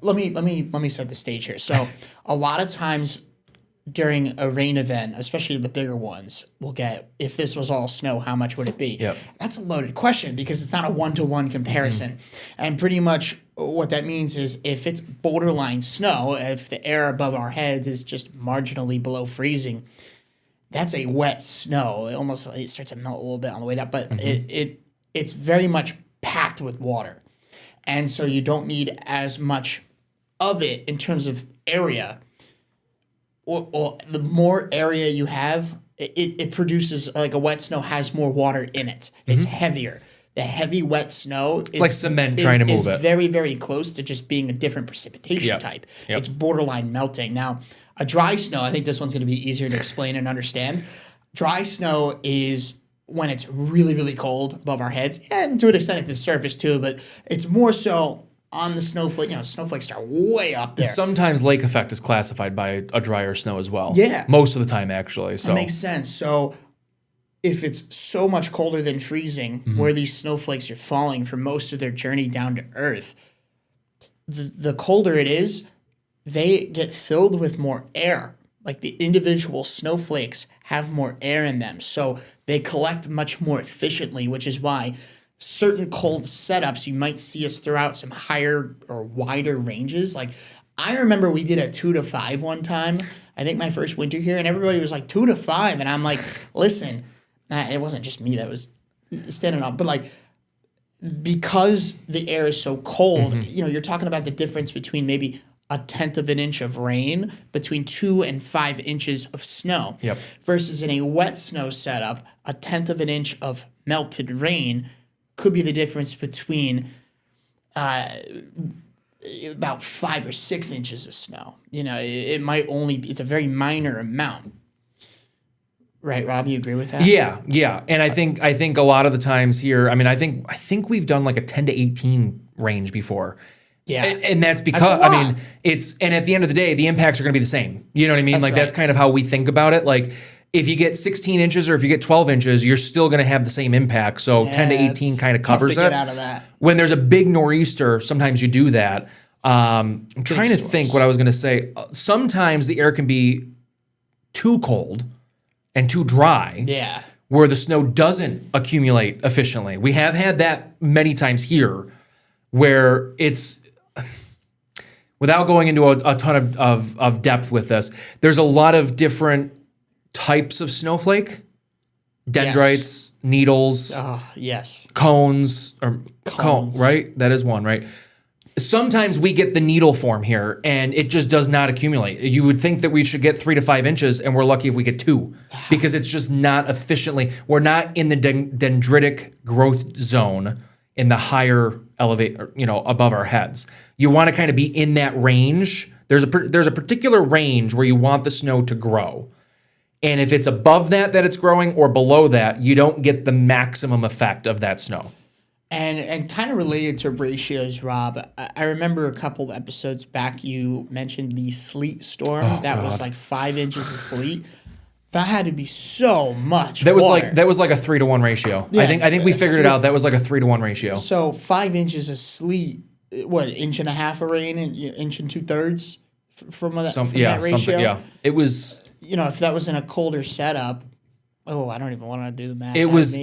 let me set the stage here. So a lot of times during a rain event, especially the bigger ones, we'll get, if this was all snow, how much would it be? Yep. That's a loaded question because it's not a one-to-one comparison. Mm-hmm. And pretty much what that means is if it's borderline snow, if the air above our heads is just marginally below freezing, that's a wet snow. It starts to melt a little bit on the way up, but it's very much packed with water. And so you don't need as much of it in terms of area. Or the more area you have, it produces, like a wet snow has more water in it. It's heavier. The heavy wet snow is like cement trying to move it. It's very, very close to just being a different precipitation type. Yep. It's borderline melting. Now, a dry snow, I think this one's going to be easier to explain and understand. Dry snow is when it's really, really cold above our heads, and to an extent at the surface too, but it's more so on the snowflake. Snowflakes are way up there. Sometimes lake effect is classified by a drier snow as well. Yeah. Most of the time, actually. So that makes sense. So if it's so much colder than freezing, where these snowflakes are falling for most of their journey down to Earth, the colder it is, they get filled with more air. Like the individual snowflakes have more air in them. So they collect much more efficiently, which is why certain cold setups, you might see us throw out some higher or wider ranges. Like I remember we did a 2 to 5 one time, I think my first winter here, and everybody was like 2 to 5. And I'm like, listen, it wasn't just me that was standing up, but like, because the air is so cold, you're talking about the difference between maybe a 1/10 of an inch of rain between 2 and 5 inches of snow versus in a wet snow setup, a 1/10 of an inch of melted rain could be the difference between about 5 or 6 inches of snow. It might only be, it's a very minor amount. Right, Rob, you agree with that? Yeah. And I think a lot of the times here, I mean, I think we've done like a 10 to 18 range before. Yeah. And that's because, I mean, and at the end of the day, the impacts are going to be the same. You know what I mean? That's kind of how we think about it. Like, if you get 16 inches or if you get 12 inches, you're still going to have the same impact. So 10 to 18 kind of covers it. Get out of that. When there's a big nor'easter, sometimes you do that. I'm trying to think what I was going to say. Sometimes the air can be too cold and too dry. Yeah. Where the snow doesn't accumulate efficiently. We have had that many times here where it's, without going into a ton of depth with this, there's a lot of different types of snowflake. Dendrites, needles, yes, cones, cones. Right? That is one, right? Sometimes we get the needle form here, and it just does not accumulate. You would think that we should get 3 to 5 inches, and we're lucky if we get 2, because it's just not efficiently. We're not in the dendritic growth zone in the higher elevate, above our heads. You want to kind of be in that range. There's a particular range where you want the snow to grow, and if it's above that it's growing, or below that, you don't get the maximum effect of that snow. And kind of related to ratios, Rob, I remember a couple of episodes back you mentioned the sleet storm. Was like 5 inches of sleet. That had to be so much. That was like a 3 to 1 ratio. Yeah, I think we figured it out. That was like a 3 to 1 ratio. So 5 inches of sleet, what, 1.5 inches of rain, and 1 2/3 from that ratio. Yeah, it was. If that was in a colder setup. Oh, I don't even want to do the math. It was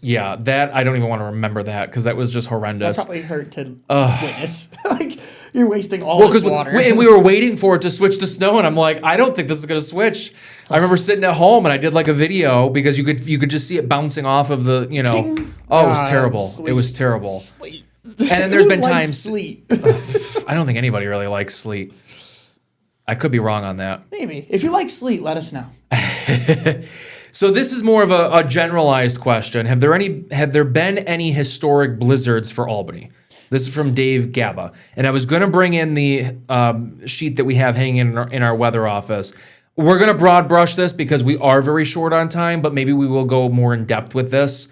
that I don't even want to remember that, because that was just horrendous. That probably hurt to witness. Like, you're wasting all this water. And we were waiting for it to switch to snow, and I'm like, I don't think this is going to switch. I remember sitting at home and I did like a video, because you could just see it bouncing off of the, Ding. Oh, it was terrible. Sleet. It was terrible. Sleet. And then there's been times. Sleet. I don't think anybody really likes sleet. I could be wrong on that. Maybe. If you like sleet, let us know. So this is more of a generalized question. Have there been any historic blizzards for Albany? This is from Dave Gabba. And I was going to bring in the sheet that we have hanging in our weather office. We're going to broad brush this because we are very short on time, but maybe we will go more in depth with this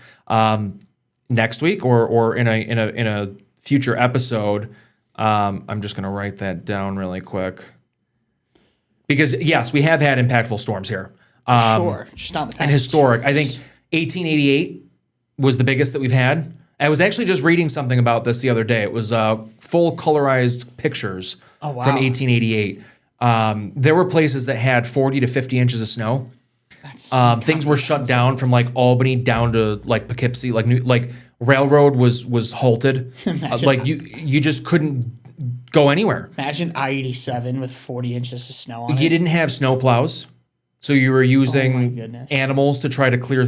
next week or in a future episode. I'm just going to write that down really quick. Because, yes, we have had impactful storms here. Sure. Just not the past. And historic. I think 1888 was the biggest that we've had. I was actually just reading something about this the other day. It was full colorized pictures from 1888. There were places that had 40 to 50 inches of snow. Things were shut down from like Albany down to like Poughkeepsie. Like railroad was halted. You just couldn't go anywhere. Imagine I-87 with 40 inches of snow on it. You didn't have snow plows, so you were using animals to try to clear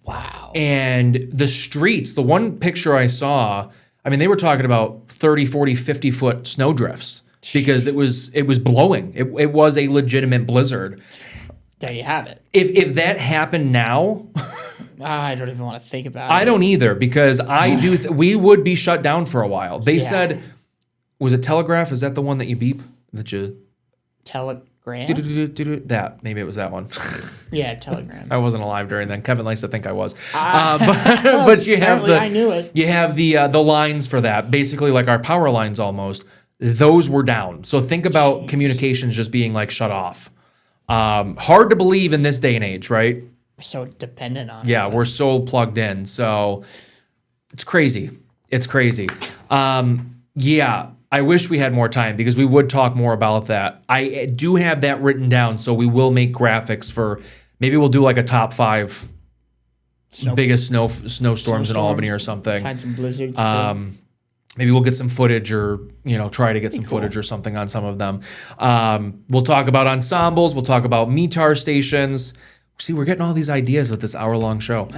Wow. And the streets, the one picture I saw, I mean, they were talking about 30, 40, 50 foot snow drifts because it was blowing. It was a legitimate blizzard. There you have it. If that happened now, I don't even want to think about it. I don't either, because we would be shut down for a while. They said, was it telegraph? Is that the one that you beep? Telegram? That, maybe it was that one. Yeah, telegram. I wasn't alive during then. Kevin likes to think I was. But you have I knew it. You have the lines for that, basically like our power lines almost. Those were down. So think about communications just being like shut off. Hard to believe in this day and age, right? We're so dependent on it. Yeah, we're so plugged in. So it's crazy. It's crazy. Yeah, I wish we had more time because we would talk more about that. I do have that written down, so we will make graphics for, maybe we'll do like a top 5 biggest snowstorms in Albany or something. Find some blizzards too. Maybe we'll get some footage or, try to get some footage or something on some of them. We'll talk about ensembles. We'll talk about METAR stations. See, we're getting all these ideas with this hour-long show.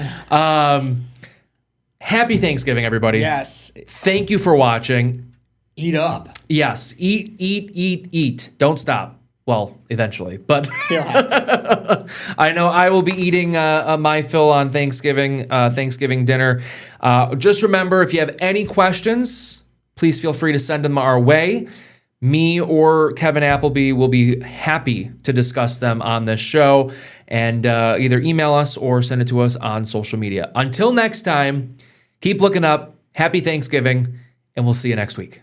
Happy Thanksgiving, everybody. Yes. Thank you for watching. Eat up. Yes. Eat. Don't stop. Well, eventually, but You'll have to. I know I will be eating my fill on Thanksgiving dinner. Just remember, if you have any questions, please feel free to send them our way. Me or Kevin Appleby will be happy to discuss them on this show, and either email us or send it to us on social media. Until next time, keep looking up. Happy Thanksgiving, and we'll see you next week.